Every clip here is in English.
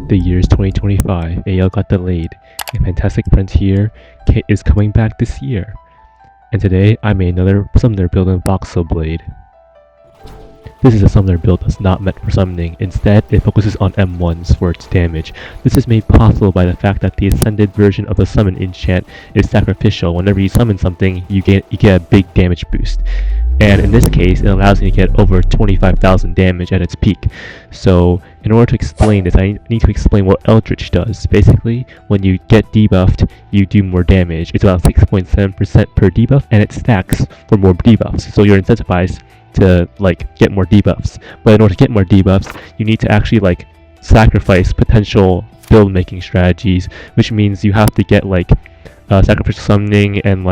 The year is 2025, AL got delayed, and Fantastic Frontier is coming back this year. And today, I made another summoner build in Voxlblade. This is a summoner build that's not meant for summoning. Instead, it focuses on M1s for its damage. This is made possible by the fact that the ascended version of the summon enchant is sacrificial. Whenever you summon something, you get a big damage boost. And in this case, it allows me to get over 25,000 damage at its peak. So, in order to explain this, I need to explain what Eldritch does. Basically, when you get debuffed, you do more damage. It's about 6.7% per debuff, and it stacks for more debuffs. So you're incentivized to get more debuffs. But in order to get more debuffs, you need to actually sacrifice potential build making strategies, which means you have to get sacrificial summoning and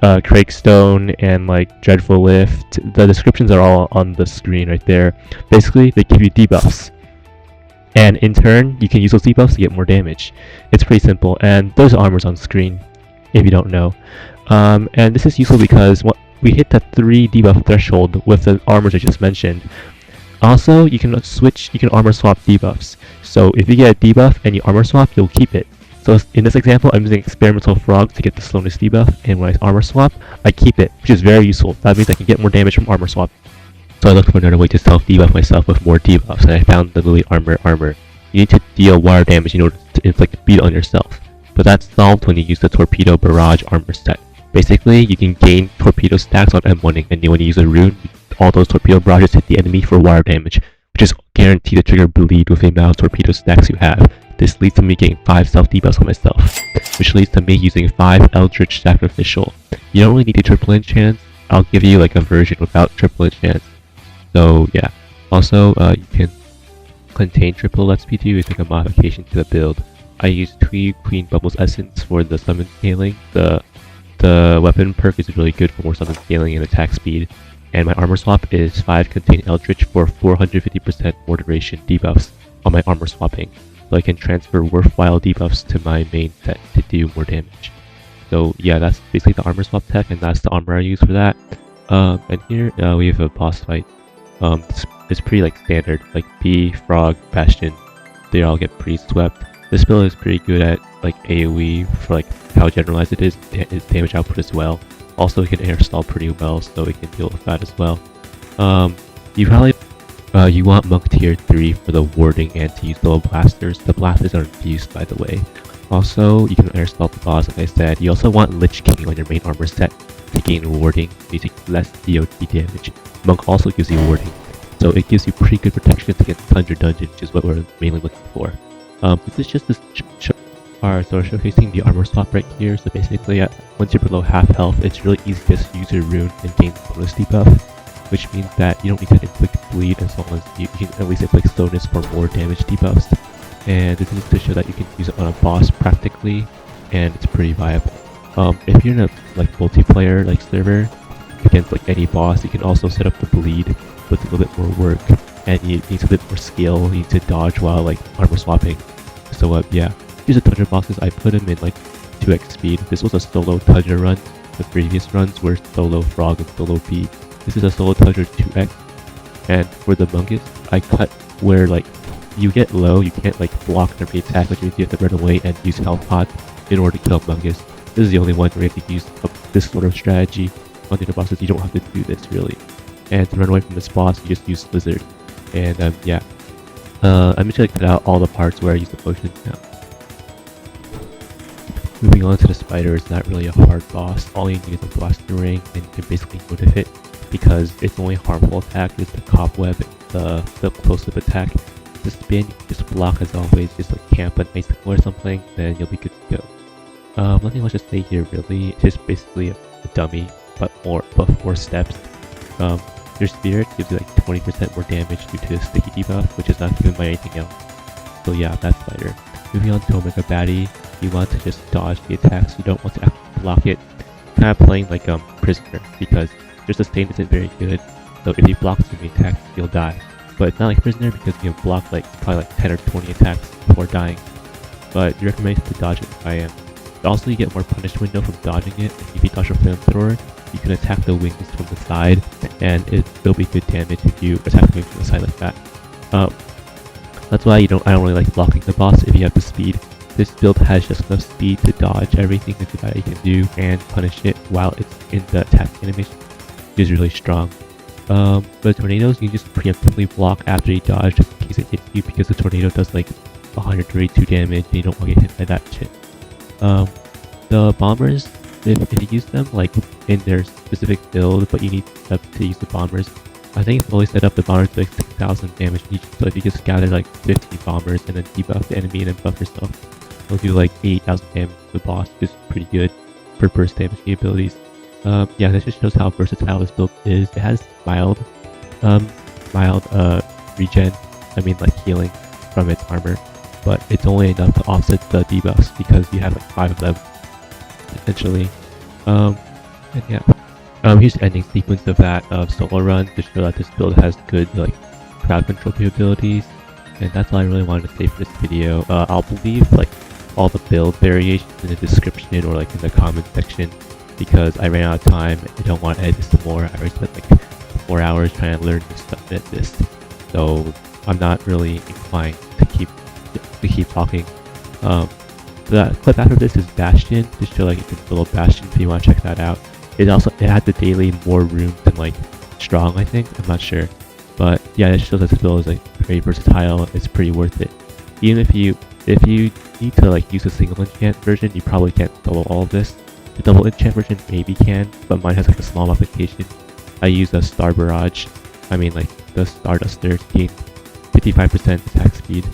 Craigstone and Dreadful Lift. The descriptions are all on the screen right there. Basically, they give you debuffs, and in turn you can use those debuffs to get more damage. It's pretty simple, and there's armors on screen if you don't know. And this is useful because we hit the 3 debuff threshold with the armors I just mentioned. Also, you can armor swap debuffs. So if you get a debuff and you armor swap, you'll keep it. So in this example, I'm using Experimental Frog to get the slowness debuff, and when I armor swap, I keep it, which is very useful. That means I can get more damage from armor swap. So I looked for another way to self-debuff myself with more debuffs, and I found the Lily armor. You need to deal water damage in order to inflict beat on yourself, but that's solved when you use the Torpedo Barrage armor set. Basically, you can gain torpedo stacks on M1ing, and when you use a rune, all those torpedo barrages hit the enemy for water damage, which is guaranteed to trigger bleed with the amount of torpedo stacks you have. This leads to me getting 5 self-debuffs on myself, which leads to me using 5 Eldritch Sacrificial. You don't really need a triple enchant. I'll give you a version without triple enchant. So yeah. Also, you can contain triple LP2 is a modification to the build. I use Queen Bubble's Essence for the summon scaling. The weapon perk is really good for more summon scaling and attack speed. And my armor swap is 5 Contain Eldritch for 450% more duration debuffs on my armor swapping. So I can transfer worthwhile debuffs to my main set to do more damage. So yeah, that's basically the armor swap tech, and that's the armor I use for that. And here we have a boss fight. It's pretty standard, Bee, Frog, Bastion, they all get pretty swept. This build is pretty good at AoE for how generalized it is. Its damage output as well. Also, it can air stall pretty well, so it can deal with that as well. You want Monk tier 3 for the warding and to use the blasters. The blasters are infused, by the way. Also, you can air stall the boss, like I said. You also want Lich King on your main armor set to gain warding, using less DOT damage. Monk also gives you warding, so it gives you pretty good protection against Thunder Dungeon, which is what we're mainly looking for. This is just this so showcasing the armor swap right here. So basically, once you're below half health, it's really easy to just use your rune and gain bonus debuff, which means that you don't need to inflict bleed as long as you can at least inflict slowness for more damage debuffs. And this is to show that you can use it on a boss practically, and it's pretty viable. If you're in a multiplayer server against any boss, you can also set up the bleed with a little bit more work, and you need a bit more skill. You need to dodge while armor swapping. So yeah, here's the Tundra boxes. I put them in 2x speed. This was a solo Tundra run. The previous runs were solo Frog and solo Bee. This is a solo Tundra 2x. And for the Mungus, I cut where you get low, you can't block an enemy attack, which means you have to run away and use health pods in order to kill Mungus. This is the only one where you have to use this sort of strategy. On the other bosses, you don't have to do this really. And to run away from this boss, you just use Lizard. And yeah. I'm just gonna cut out all the parts where I use the potions now. Moving on to the spider, it's not really a hard boss. All you need is a blaster ring, and you can basically motive it, because its only harmful attack is the cobweb, the close-up attack. The spin, you can just block as always, just camp an icicle or something, then you'll be good to go. Nothing much to say here really. It's just basically a dummy, but 4 steps. Your spirit gives you 20% more damage due to the sticky debuff, which is not given by anything else. So yeah, that's spider. Moving on to Omega Baddie, you want to just dodge the attacks, you don't want to actually block it. Kind of playing Prisoner, because your sustain isn't very good, so if he blocks too many attacks, you'll die. But it's not like Prisoner because you can block probably 10 or 20 attacks before dying. But you recommend to dodge it if I am. Also, you get more punish window from dodging it. If you dodge a flamethrower, you can attack the wings from the side, and it'll be good damage if you attack the wings from the side like that. That's why I don't really like blocking the boss if you have the speed. This build has just enough speed to dodge everything that you can do and punish it while it's in the attack animation, which is really strong. For the tornadoes, you can just preemptively block after you dodge just in case it hits you, because the tornado does like 132 damage and you don't want to get hit by that shit. The bombers, if you use them like in their specific build, but you need stuff to use the bombers, I think it's fully set up the bombers to like 6,000 damage each, so if you just gather like 15 bombers and then debuff the enemy and then buff yourself, it'll do like 8,000 damage to the boss, which is pretty good for burst damage capabilities. Yeah, that just shows how versatile this build is. It has mild regen, I mean like healing from its armor, but it's only enough to offset the debuffs because you have like 5 of them, essentially. And yeah. Here's the ending sequence of that solo run to show that this build has good like crowd control capabilities, and that's all I really wanted to say for this video. I'll leave like all the build variations in the description or like in the comment section because I ran out of time. I don't want to edit this more. I already spent like 4 hours trying to learn this, so I'm not really inclined to keep talking. The clip after this is Bastion, to show like it's a little Bastion if you want to check that out. It had the daily more room than like strong, I think. I'm not sure, but yeah, it shows that this build is like very versatile. It's pretty worth it. Even if you need to like use a single enchant version, you probably can't solo all of this. The double enchant version maybe can, but mine has like a small modification. I use a Star Barrage. I mean like the Starduster to gain 55% attack speed.